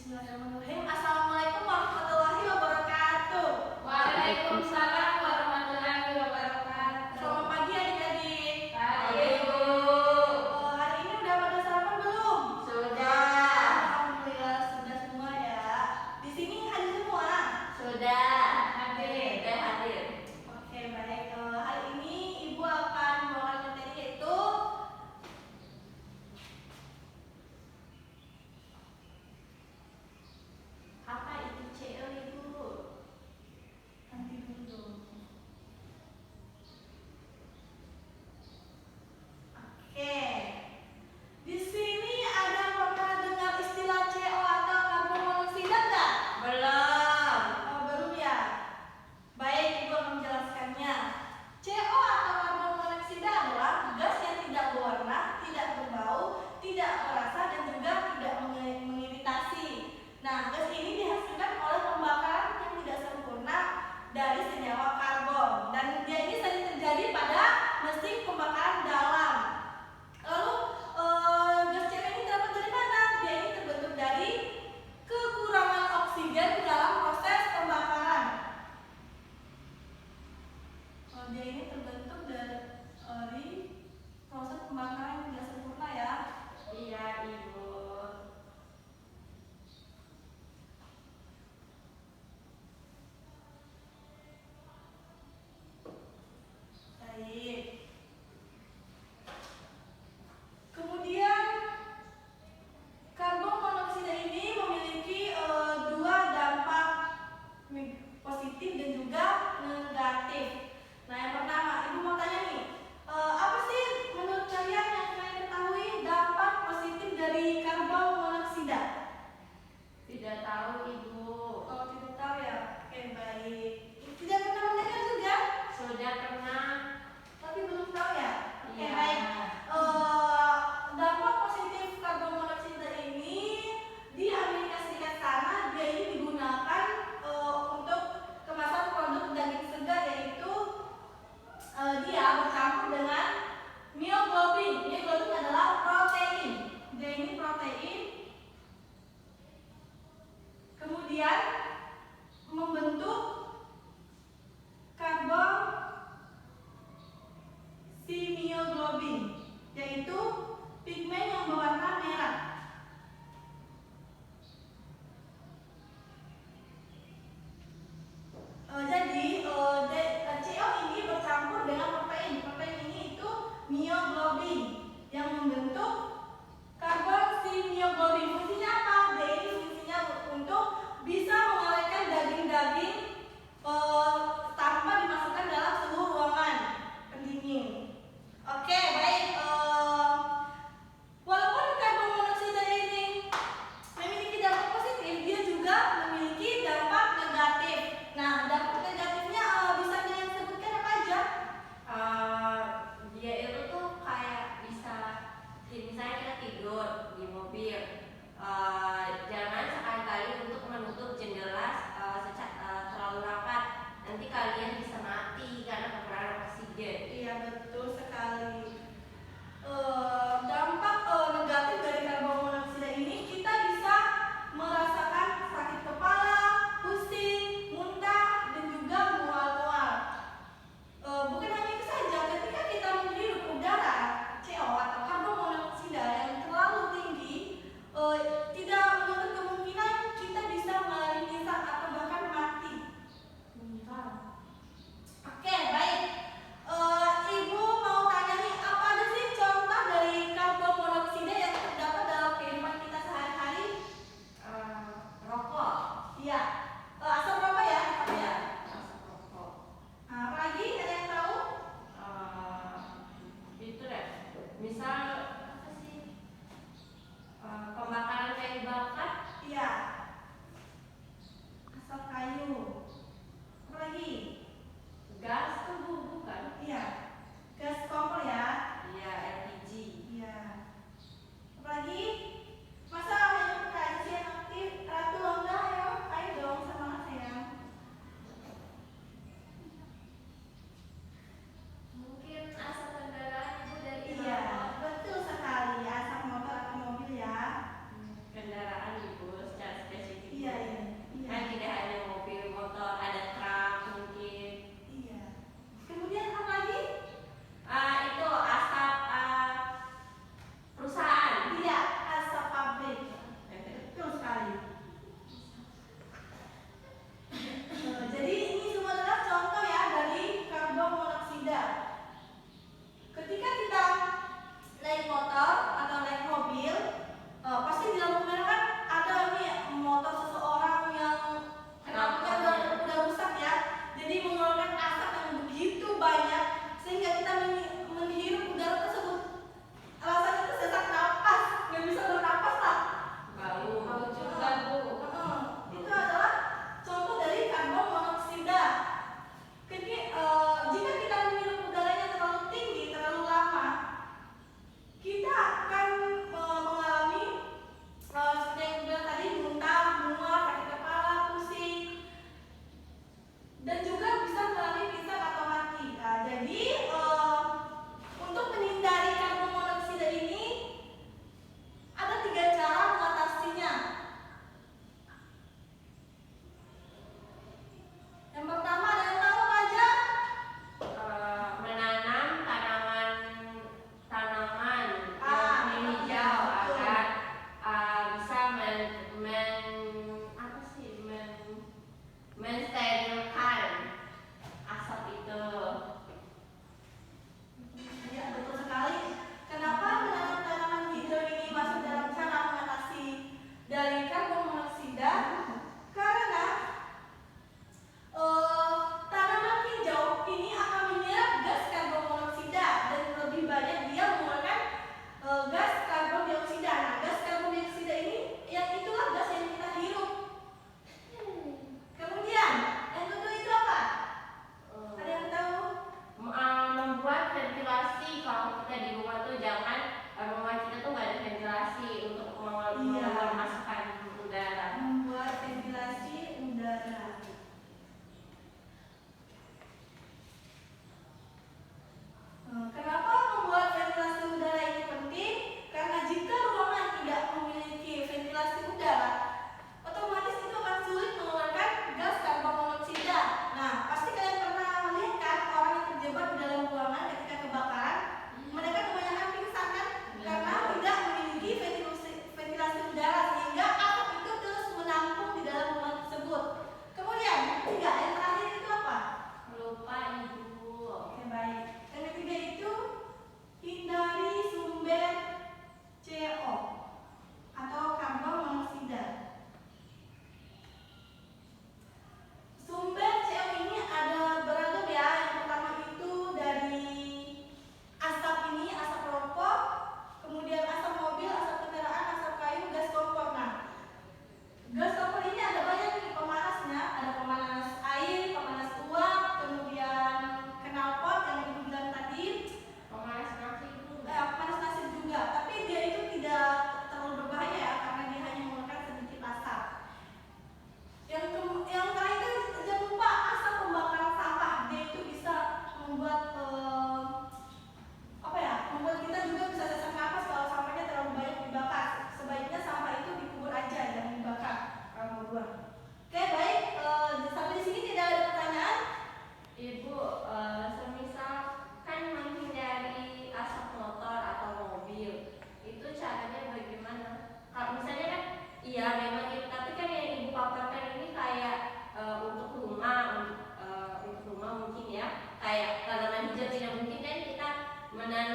Bismillahirrahmanirrahim. Assalamualaikum warahmatullahi wabarakatuh. Waalaikumsalam warahmatullahi wabarakatuh. Selamat pagi adik-adik. Pagi, Bu. Hari ini udah pada sarapan belum? Sudah. Alhamdulillah sudah semua ya. Di sini hadir semua. Sudah. Hadir. Sudah hadir. Oke baik. Hari ini Ibu akan membawakan materi yaitu apa itu CO Ibu? Nanti dulu. Oke. Di sini ada pernah dengar istilah CO atau karbon monoksida enggak? Belum. Oh, belum ya? Baik, Ibu akan menjelaskannya. CO atau karbon monoksida adalah gas yang tidak berwarna, tidak berbau, tidak merasa dan juga tidak mengiritasi. Nah, gas ini dihasilkan oleh pembakaran yang tidak sempurna dari senyawa karbon dan dia ini sering terjadi pada mesin pembakaran dalam. Lalu gas CO ini terdapat dari mana? Dia ini terbentuk dari kekurangan oksigen dalam proses pembakaran. Dia ini terbentuk dari proses pembakaran yang tidak sempurna ya. Iya, Ibu. Baik. Kemudian karbon monoksida ini memiliki dua dampak positif dan juga negatif. Nah, yang pertama, Ibu mau tanya nih, apa sih menurut kalian yang kalian ketahui dampak positif dari karbon monoksida? Tidak tahu, Ibu. Oh, tidak tahu ya? Oke, baik. Tidak pernah mendengar juga? Sudah pernah. Tapi belum tahu ya? Oke, Iya. baik. Dampak positif karbon monoksida ini di Amerika Serikat sana dia ini digunakan untuk kemasan produk daging segar yaitu dia bercampur dengan myoglobin. Myoglobin adalah protein. Dia ini protein. Kemudian membentuk karbon simioglobin, yaitu pigmen yang berwarna merah. Jadi CO ini bercampur dengan protein. Protein ini itu myoglobin yang membentuk karbon simioglobin. Fungsinya apa? Dia ini fungsinya untuk bisa mengawetkan daging-daging tanpa dimasukkan dalam suhu ruangan pendingin. Oke, baik. Walaupun karbon monoksida ini memiliki dampak positif, dia juga memiliki dampak negatif. Nah, dampak negatifnya bisa kalian sebutkan apa aja? Dia itu tuh kayak bisa, misalnya kita tidur di mobil, jangan sekali-kali untuk menutup jendela terlalu rapat. Nanti kalian bisa mati karena kekurangan oksigen. Iya, betul sekali. Dampak negatif dari karbon monoksida ini kita bisa merasakan sakit kepala, pusing, muntah, dan juga mual-mual. Bukan hanya itu saja, ketika kita menghirup udara CO atau karbon monoksida yang terlalu tinggi, tidak menutup kemungkinan kita bisa mengalami pingsan atau bahkan mati. Oke, baik. Ibu mau tanya nih, apa aja sih contoh dari karbon monoksida yang terdapat dalam kehidupan kita sehari-hari? Rokok. Iya, asap rokok ya? Ya, asap rokok. Nah, apa lagi? Ada yang tahu? Itu deh. Misal apa sih? Pembakaran kayu bakar. Iya, asap kayu. Apa lagi? Gas tuh, Bu, bukan? Iya, gas kompor ya? Iya, LPG. Iya. Apa lagi? Masa yang kaji yang aktif? Ratu Longga, ayo dong, semangat sayang. Mungkin asap kendaraan itu dari Iya, rokok. betul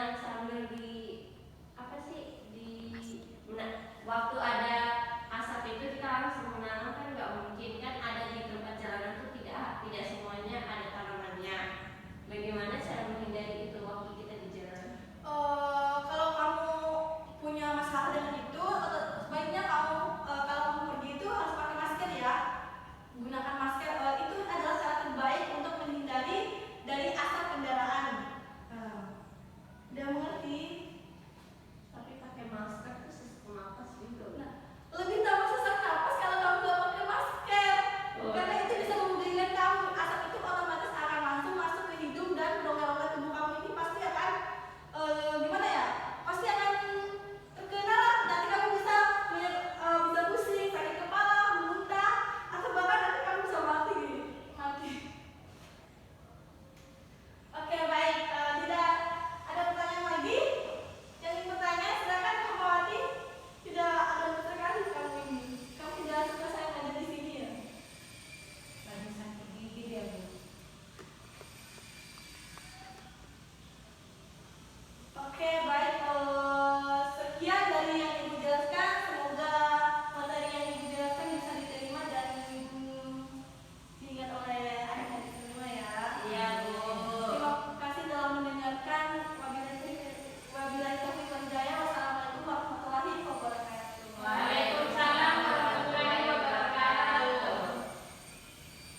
jangan sambil di apa sih di waktu ada